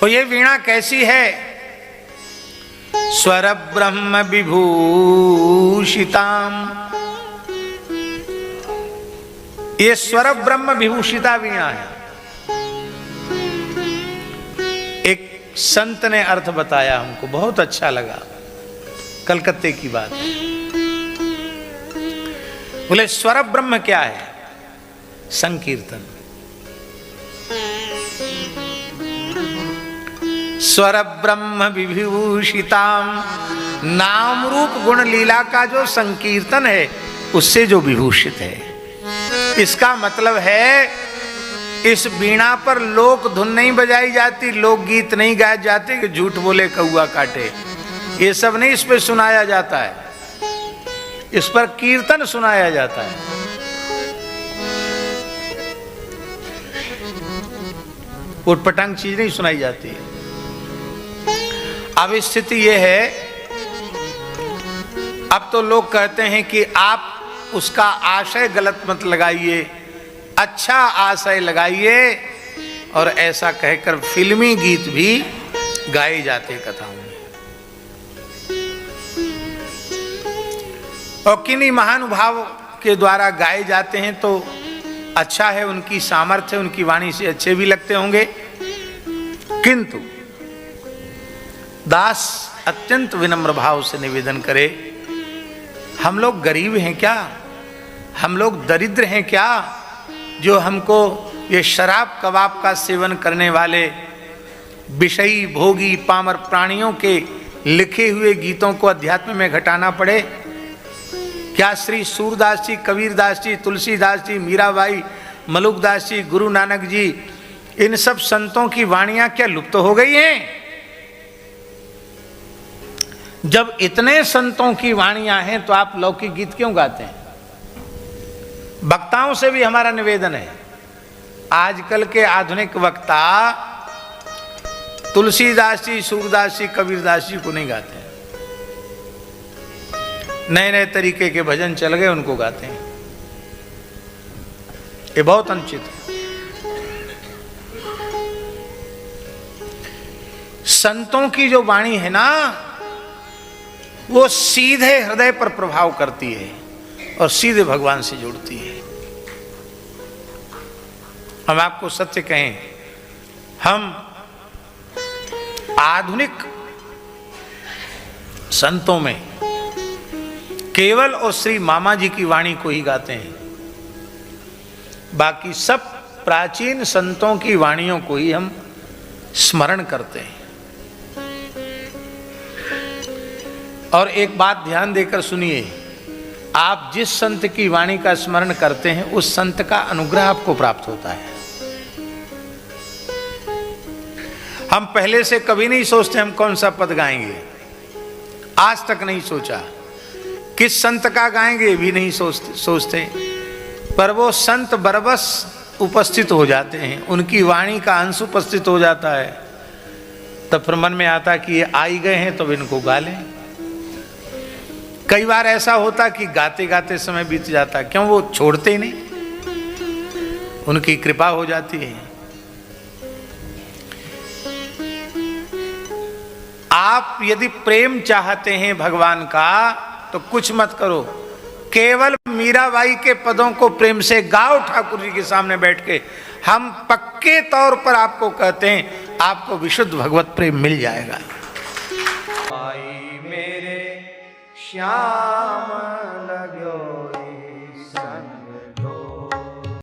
और ये वीणा कैसी है? स्वर ब्रह्म विभूषिताम, ये स्वर ब्रह्म विभूषिता वीणा है। एक संत ने अर्थ बताया हमको, बहुत अच्छा लगा, कलकत्ते की बात। बोले स्वर ब्रह्म क्या है? संकीर्तन। स्वर ब्रह्म विभूषिताम, नाम रूप गुण लीला का जो संकीर्तन है उससे जो विभूषित है। इसका मतलब है इस वीणा पर लोक धुन नहीं बजाई जाती, लोक गीत नहीं गाए जाते कि झूठ बोले कौआ काटे, ये सब नहीं इस पर सुनाया जाता है। इस पर कीर्तन सुनाया जाता है। उटपटांग चीज नहीं सुनाई जाती है। अब स्थिति यह है, अब तो लोग कहते हैं कि आप उसका आशय गलत मत लगाइए, अच्छा आशय लगाइए, और ऐसा कहकर फिल्मी गीत भी गाए जाते कथाओं में। और किन्हीं महानुभाव के द्वारा गाए जाते हैं तो अच्छा है, उनकी सामर्थ्य, उनकी वाणी से अच्छे भी लगते होंगे। किंतु दास अत्यंत विनम्र भाव से निवेदन करे, हम लोग गरीब हैं क्या? हम लोग दरिद्र हैं क्या, जो हमको ये शराब कबाब का सेवन करने वाले विषयी भोगी पामर प्राणियों के लिखे हुए गीतों को अध्यात्म में घटाना पड़े? क्या श्री सूरदास जी, कबीरदास जी, तुलसीदास जी, मीराबाई, मलुकदास जी, गुरु नानक जी, इन सब संतों की वाणियां क्या लुप्त हो गई हैं? जब इतने संतों की वाणियां हैं तो आप लौकिक गीत क्यों गाते हैं? वक्ताओं से भी हमारा निवेदन है, आजकल के आधुनिक वक्ता तुलसीदास जी, सूरदास जी, कबीरदास जी को नहीं गाते हैं। नए नए तरीके के भजन चल गए, उनको गाते हैं। ये बहुत अनुचित है। संतों की जो वाणी है ना, वो सीधे हृदय पर प्रभाव करती है और सीधे भगवान से जुड़ती है। हम आपको सत्य कहें, हम आधुनिक संतों में केवल और श्री मामा जी की वाणी को ही गाते हैं, बाकी सब प्राचीन संतों की वाणियों को ही हम स्मरण करते हैं। और एक बात ध्यान देकर सुनिए, आप जिस संत की वाणी का स्मरण करते हैं उस संत का अनुग्रह आपको प्राप्त होता है। हम पहले से कभी नहीं सोचते हम कौन सा पद गाएंगे, आज तक नहीं सोचा। किस संत का गाएंगे भी नहीं सोचते, पर वो संत बरबस उपस्थित हो जाते हैं, उनकी वाणी का अंश उपस्थित हो जाता है। तब फिर मन में आता कि ये आई गए हैं तो इनको गा लें। कई बार ऐसा होता कि गाते गाते समय बीत जाता, क्यों? वो छोड़ते ही नहीं, उनकी कृपा हो जाती है। आप यदि प्रेम चाहते हैं भगवान का तो कुछ मत करो, केवल मीराबाई के पदों को प्रेम से गाओ ठाकुर जी के सामने बैठ के। हम पक्के तौर पर आपको कहते हैं, आपको विशुद्ध भगवत प्रेम मिल जाएगा। श्याम लगो